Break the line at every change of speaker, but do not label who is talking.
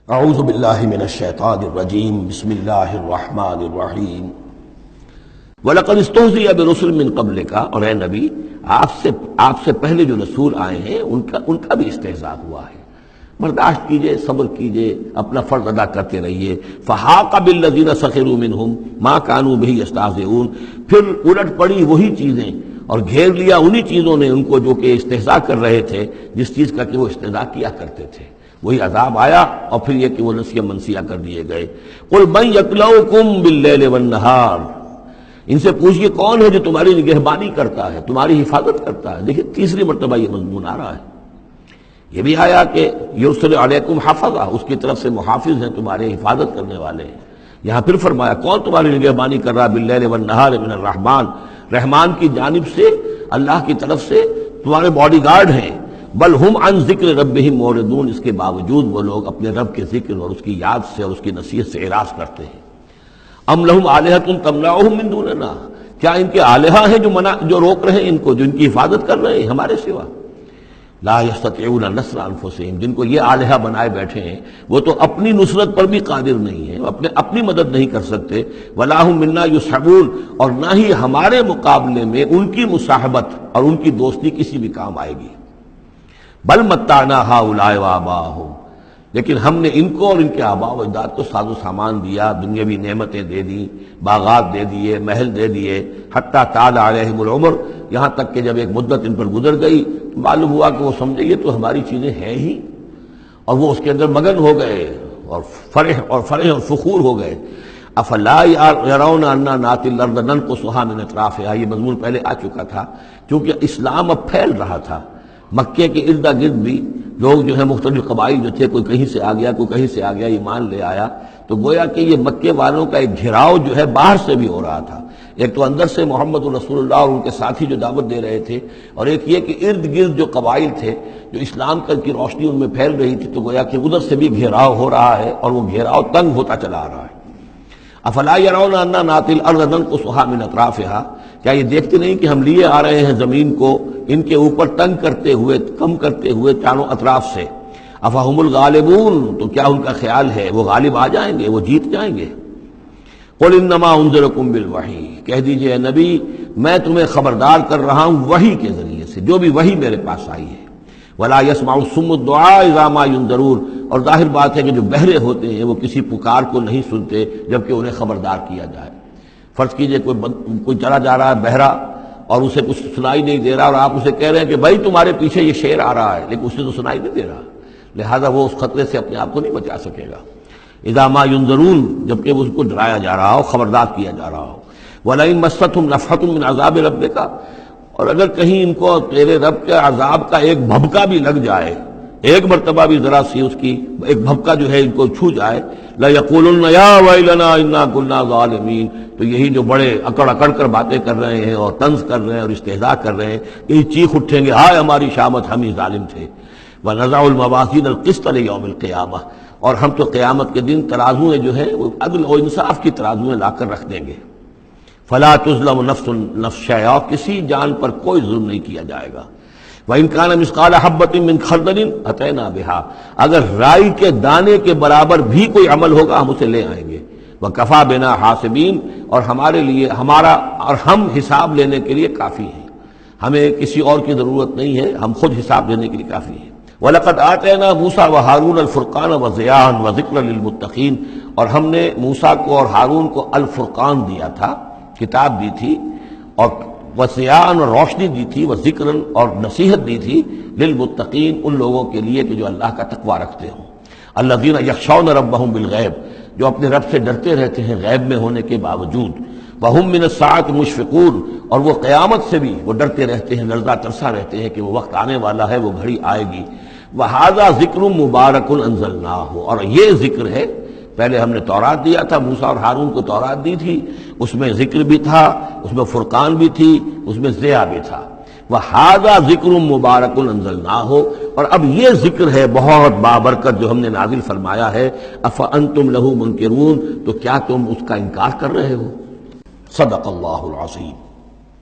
اعوذ باللہ من الشیطان الرجیم بسم اللہ الرحمن الرحیم وَلَقَدِ اسْتُهْزِئَ بِرُسُلٍ مِّن قَبْلِكَ، اور اے نبی آپ سے پہلے جو رسول آئے ہیں ان کا بھی استہزاء ہوا ہے۔ برداشت کیجئے، صبر کیجئے، اپنا فرض ادا کرتے رہیے۔ فَحَاقَ بِالَّذِينَ سَخِرُوا مِنْهُمْ مَا كَانُوا بِهِ يَسْتَهْزِئُونَ، پھر الٹ پڑی وہی چیزیں اور گھیر لیا انہی چیزوں نے ان کو جو کہ استہزاء کر رہے تھے، جس چیز کا کہ وہ استہزاء کیا کرتے تھے۔ وہی عذاب آیا اور پھر یہ کہ وہ نسیہ منسیہ کر دیے گئے۔ قُلْ مَن يَكْلَؤُكُم بِاللَّيْلِ وَالنَّهَارِ، ان سے پوچھئے کون ہے جو تمہاری نگہبانی کرتا ہے، تمہاری حفاظت کرتا ہے۔ دیکھیں تیسری مرتبہ یہ مضمون آ رہا ہے۔ یہ بھی آیا کہ یرسل علیکم حفظہ، اس کی طرف سے محافظ ہیں، تمہارے حفاظت کرنے والے ہیں۔ یہاں پھر فرمایا کون تمہاری نگہبانی کر رہا، باللیل والنہار من الرحمن، رحمان کی جانب سے، اللہ کی طرف سے تمہارے باڈی گارڈ ہیں۔ بل ہم عن ذکر ربہم معرضون، اس کے باوجود وہ لوگ اپنے رب کے ذکر اور اس کی یاد سے اور اس کی نصیحت سے اعراض کرتے ہیں۔ ام لہم آلہۃ تمنعہم من دوننا، کیا ان کے آلہہ ہیں جو روک رہے ہیں ان کو، جو ان کی حفاظت کر رہے ہیں ہمارے سوا؟ لا یستطیعون نصر انفسہم، جن کو یہ آلہہ بنائے بیٹھے ہیں وہ تو اپنی نصرت پر بھی قادر نہیں ہیں، اپنی مدد نہیں کر سکتے۔ ولا ہم منا یصحبون، اور نہ ہی ہمارے مقابلے میں ان کی مصاحبت اور ان کی دوستی کسی بھی کام آئے گی۔ بل متعنا ہؤلاء وآباءہم، لیکن ہم نے ان کو اور ان کے آباء و اجداد کو ساز و سامان دیا، دنیاوی نعمتیں دے دیں، باغات دے دیے، محل دے دیے، حتیٰ طال علیہم العمر، یہاں تک کہ جب ایک مدت ان پر گزر گئی معلوم ہوا کہ وہ سمجھے یہ تو ہماری چیزیں ہیں ہی، اور وہ اس کے اندر مگن ہو گئے اور فرح اور فخور ہو گئے۔ افلا یرون انا ناتی الارض ننقصها من اطرافها، یہ مضمون پہلے آ چکا تھا۔ کیونکہ اسلام اب پھیل رہا تھا، مکے کے ارد گرد بھی لوگ جو ہے مختلف قبائل جو تھے، کوئی کہیں سے آ گیا، کوئی کہیں سے آ گیا، ایمان لے آیا، تو گویا کہ یہ مکے والوں کا ایک گھیراؤ جو ہے باہر سے بھی ہو رہا تھا۔ ایک تو اندر سے محمد رسول اللہ اور ان کے ساتھی جو دعوت دے رہے تھے، اور ایک یہ کہ ارد گرد جو قبائل تھے جو اسلام کی روشنی ان میں پھیل رہی تھی، تو گویا کہ ادھر سے بھی گھیراؤ ہو رہا ہے اور وہ گھیراؤ تنگ ہوتا چلا آ رہا ہے۔ افلا یرون انا ناتی الارض ننقصها من اطرافها، کیا یہ دیکھتے نہیں کہ ہم لیے آ رہے ہیں زمین کو ان کے اوپر تنگ کرتے ہوئے، کم کرتے ہوئے چاروں اطراف سے۔ افہم الغالبون، تو کیا ان کا خیال ہے وہ غالب آ جائیں گے، وہ جیت جائیں گے؟ قل انما انذرکم بالوحی، کہہ دیجئے اے نبی میں تمہیں خبردار کر رہا ہوں وحی کے ذریعے سے، جو بھی وحی میرے پاس آئی ہے۔ ولا يسمع الصم الدعاء اذا ما ينذرون، اور ظاہر بات ہے کہ جو بہرے ہوتے ہیں وہ کسی پکار کو نہیں سنتے جبکہ انہیں خبردار کیا جائے۔ فرض کیجئے کوئی چلا جا رہا ہے بہرا اور اسے کچھ سنائی نہیں دے رہا، اور آپ اسے کہہ رہے ہیں کہ بھائی تمہارے پیچھے یہ شیر آ رہا ہے، لیکن اسے تو سنائی نہیں دے رہا، لہذا وہ اس خطرے سے اپنے آپ کو نہیں بچا سکے گا۔ اذا ما ينذرون، جبکہ اس کو ڈرایا جا رہا ہو، خبردار کیا جا رہا ہو۔ ولئن مستهم نفحة من عذاب ربك، اور اگر کہیں ان کو تیرے رب کے عذاب کا ایک بھبکا بھی لگ جائے، ایک مرتبہ بھی ذرا سی اس کی ایک بھبکا جو ہے ان کو چھو جائے، لَيَقُولُنَّ يَا وَيْلَنَا إِنَّا كُنَّا ظَالِمِينَ، تو یہی جو بڑے اکڑ اکڑ کر باتیں کر رہے ہیں اور طنز کر رہے ہیں اور استہزاء کر رہے ہیں، یہی چیخ اٹھیں گے ہائے ہماری شامت، ہم ہی ظالم تھے۔ وَنَضَعُ الْمَوَازِينَ الْقِسْطَ لِيَوْمِ الْقِيَامَةِ، اور ہم تو قیامت کے دن ترازویں جو ہیں وہ عدل و انصاف کی ترازویں لا کر رکھ دیں گے۔ فلا تظلم نفس شیئا، کسی جان پر کوئی ظلم نہیں کیا جائے گا۔ وَإِنْ كَانَ مِثْقَالَ حَبَّةٍ مِّنْ خَرْدَلٍ أَتَيْنَا بِهَا، اگر رائی کے دانے کے برابر بھی کوئی عمل ہوگا ہم اسے لے آئیں گے۔ وَكَفَىٰ بِنَا حَاسِبِينَ، اور ہمارے لیے ہم حساب لینے کے لیے کافی ہیں، ہمیں کسی اور کی ضرورت نہیں ہے، ہم خود حساب لینے کے لیے کافی ہیں۔ وَلَقَدْ آتَيْنَا مُوسَىٰ وَهَارُونَ الْفُرْقَانَ وَضِيَاءً وَذِكْرًا لِّلْمُتَّقِينَ، اور ہم نے موسیٰ کو اور ہارون کو الفرقان دیا تھا، کتاب دی تھی، اور وضیاءً، اور روشنی دی تھی، وذکراً، اور نصیحت دی تھی، للمتقین، ان لوگوں کے لیے کہ جو اللہ کا تقوی رکھتے ہوں۔ الذین یخشون ربہم بالغیب، جو اپنے رب سے ڈرتے رہتے ہیں غیب میں ہونے کے باوجود۔ وہم من الساعۃ مشفقون، اور وہ قیامت سے بھی وہ ڈرتے رہتے ہیں، لرزہ ترسا رہتے ہیں کہ وہ وقت آنے والا ہے، وہ گھڑی آئے گی۔ وہذا ذکر مبارک انزلناہ، اور یہ ذکر ہے، پہلے ہم نے تورات دیا تھا، موسیٰ اور ہارون کو تورات دی تھی، اس میں ذکر بھی تھا، اس میں فرقان بھی تھی، اس میں ضیاء بھی تھا۔ وَهَذَا ذِكْرٌ مُبَارَكٌ أَنزَلْنَاهُ، اور اب یہ ذکر ہے بہت بابرکت جو ہم نے نازل فرمایا ہے۔ أَفَأَنْتُمْ لَهُ مُنْكِرُونَ، تو کیا تم اس کا انکار کر رہے ہو؟ صدق اللہ العظیم۔